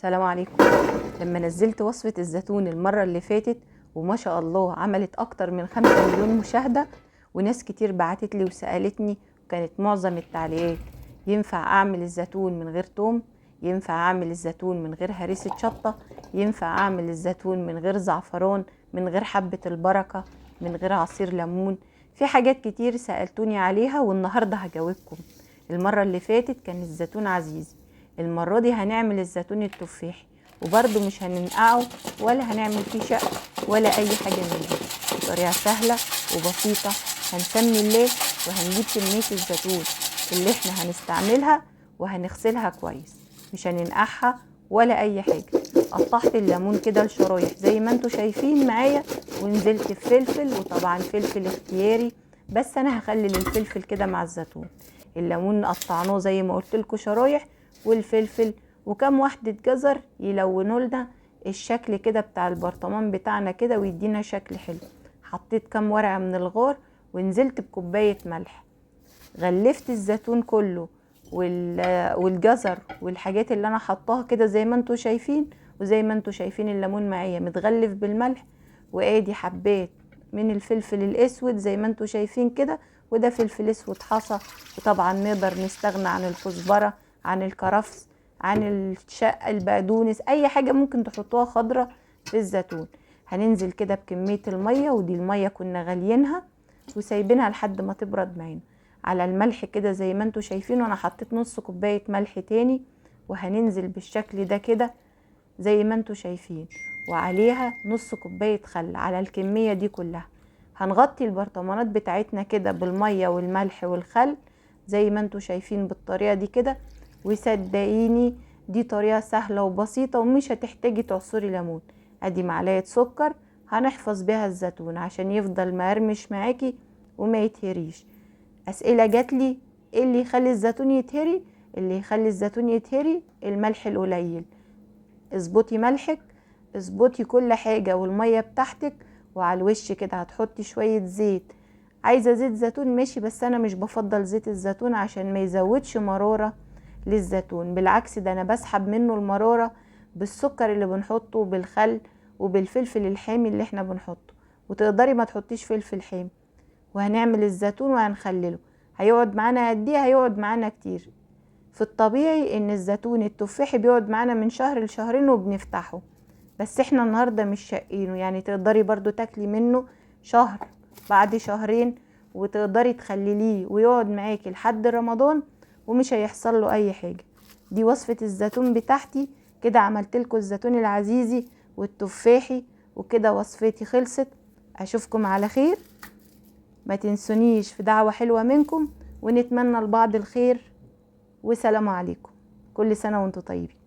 السلام عليكم. لما نزلت وصفة الزيتون المرة اللي فاتت وما شاء الله عملت اكتر من 5 مليون مشاهدة، وناس كتير بعتت لي وسألتني، وكانت معظم التعليقات: ينفع اعمل الزيتون من غير توم؟ ينفع اعمل الزيتون من غير هريسة شطة؟ ينفع اعمل الزيتون من غير زعفران، من غير حبة البركة، من غير عصير ليمون؟ في حاجات كتير سألتوني عليها والنهاردة هجاوبكم. المرة اللي فاتت كان الزيتون عزيز، المرة دي هنعمل الزيتون التفاحي، وبرده مش هننقعه ولا هنعمل فيه شق ولا اي حاجة من دي، بطريقة سهلة وبسيطة. هنسمي الله وهنجيب كمية الزيتون اللي احنا هنستعملها وهنغسلها كويس، مش هننقعها ولا اي حاجة. قطعت الليمون كده لشرايح زي ما انتوا شايفين معايا، ونزلت بفلفل، وطبعا فلفل اختياري، بس انا هخلي الفلفل كده مع الزيتون. الليمون قطعناه زي ما قلت لكم شرايح، والفلفل وكم واحدة جزر يلونوا لنا الشكل كده بتاع البرطمان بتاعنا كده ويدينا شكل حلو. حطيت كم ورقة من الغار ونزلت بكوباية ملح. غلفت الزيتون كله والجزر والحاجات اللي انا حطاها كده زي ما انتوا شايفين، وزي ما انتوا شايفين الليمون معايا متغلف بالملح، وادي حبات من الفلفل الاسود زي ما انتوا شايفين كده، وده فلفل اسود حصى. وطبعا نقدر نستغنى عن الكزبرة، عن الكرفس، عن البقدونس، اي حاجة ممكن تحطوها خضرة في الزيتون. هننزل كده بكمية المية، ودي المية كنا غاليينها وسايبينها لحد ما تبرد معانا. على الملح كده زي ما انتوا شايفين، وانا حطيت نص كوباية ملح تاني، وهننزل بالشكل ده كده زي ما انتوا شايفين، وعليها نص كوباية خل على الكمية دي كلها. هنغطي البرطمانات بتاعتنا كده بالمية والملح والخل زي ما انتوا شايفين بالطريقة دي كده. وصدقيني دي طريقة سهلة وبسيطة ومش هتحتاجي تعصري ليمون. ادي معلقة سكر هنحفظ بيها الزيتون عشان يفضل مقرمش معاكي وما يتهريش. اسئلة جاتلي: ايه اللي يخلي الزيتون يتهري؟ اللي يخلي الزيتون يتهري الملح القليل. اظبطي ملحك، اظبطي كل حاجة والمية بتاعتك. وعلى الوش كده هتحطي شوية زيت. عايزة زيت زيتون ماشي، بس انا مش بفضل زيت الزيتون عشان ما يزودش مرارة للزيتون، بالعكس ده انا بسحب منه المرارة بالسكر اللي بنحطه، بالخل وبالفلفل الحامي اللي احنا بنحطه. وتقدري ما تحطيش فلفل حامي. وهنعمل الزيتون وهنخلله، هيقعد معانا قد ايه؟ هيقعد معانا كتير. في الطبيعي ان الزيتون التفاحي بيقعد معانا من شهر لشهرين وبنفتحه، بس احنا النهاردة مش شاقينه، يعني تقدري برضو تاكلي منه شهر، بعد شهرين، وتقدري تخلليه ويقعد معاكي لحد رمضان ومش هيحصل له اي حاجة. دي وصفة الزيتون بتاعتي كده. عملت لكم الزيتون العزيزي والتفاحي، وكده وصفتي خلصت. اشوفكم على خير، ما تنسونيش في دعوة حلوة منكم، ونتمنى لبعض الخير. وسلام عليكم، كل سنة وانتم طيبين.